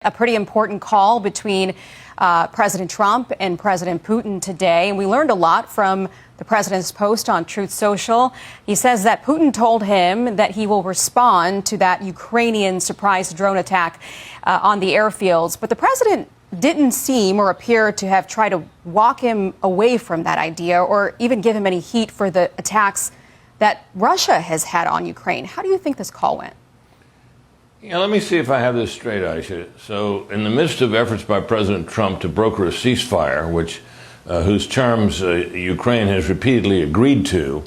A pretty important call between President Trump and President Putin today. And we learned a lot from the president's post on Truth Social. He says that Putin told him that he will respond to that Ukrainian surprise drone attack on the airfields. But the president didn't seem or appear to have tried to walk him away from that idea or even give him any heat for the attacks that Russia has had on Ukraine. How do you think this call went? Yeah, let me see if I have this straight, Aisha. So, in the midst of efforts by President Trump to broker a ceasefire, whose terms Ukraine has repeatedly agreed to,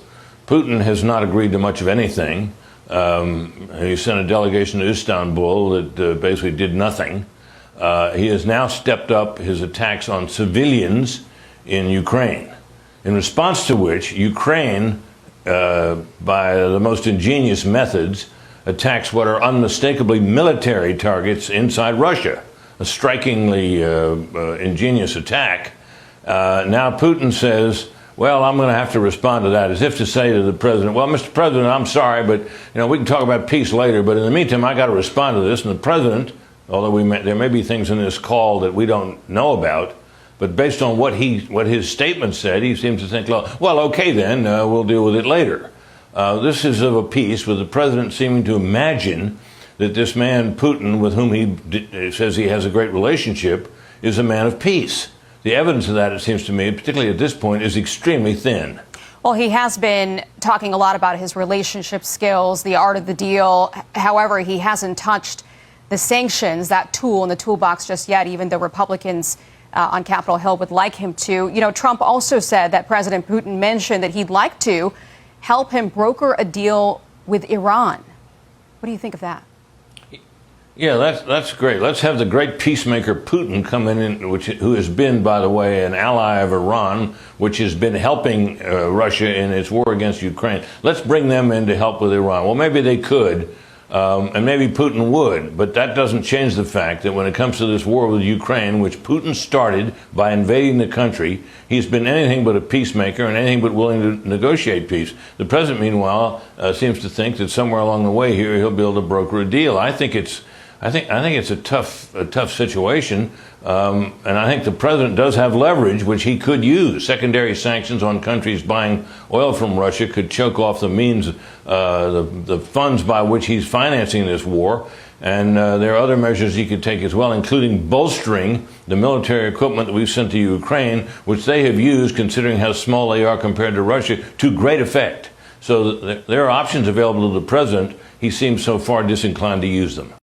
Putin has not agreed to much of anything. He sent a delegation to Istanbul that basically did nothing. He has now stepped up his attacks on civilians in Ukraine, in response to which Ukraine, by the most ingenious methods, attacks what are unmistakably military targets inside Russia. A strikingly ingenious attack. Now Putin says, well, I'm going to have to respond to that, as if to say to the president, well, Mr. President, I'm sorry, but we can talk about peace later, but in the meantime, I got to respond to this. And the president, although there may be things in this call that we don't know about, but based on what his statement said, he seems to think, well, okay, then we'll deal with it later. This is of a piece with the president seeming to imagine that this man, Putin, with whom he says he has a great relationship, is a man of peace. The evidence of that, it seems to me, particularly at this point, is extremely thin. Well, he has been talking a lot about his relationship skills, the art of the deal. However, he hasn't touched the sanctions, that tool in the toolbox just yet, even though Republicans on Capitol Hill would like him to. Trump also said that President Putin mentioned that he'd like to help him broker a deal with Iran. What do you think of that? Yeah, that's great. Let's have the great peacemaker Putin come in, who has been, by the way, an ally of Iran, which has been helping Russia in its war against Ukraine. Let's bring them in to help with Iran. Well, maybe they could, and maybe Putin would, but that doesn't change the fact that when it comes to this war with Ukraine, which Putin started by invading the country, he's been anything but a peacemaker and anything but willing to negotiate peace. The president, meanwhile, seems to think that somewhere along the way here he'll be able to broker a deal. I think it's a tough situation, and I think the president does have leverage, which he could use. Secondary sanctions on countries buying oil from Russia could choke off the means, the funds by which he's financing this war. And there are other measures he could take as well, including bolstering the military equipment that we've sent to Ukraine, which they have used, considering how small they are compared to Russia, to great effect. So there are options available to the president. He seems so far disinclined to use them.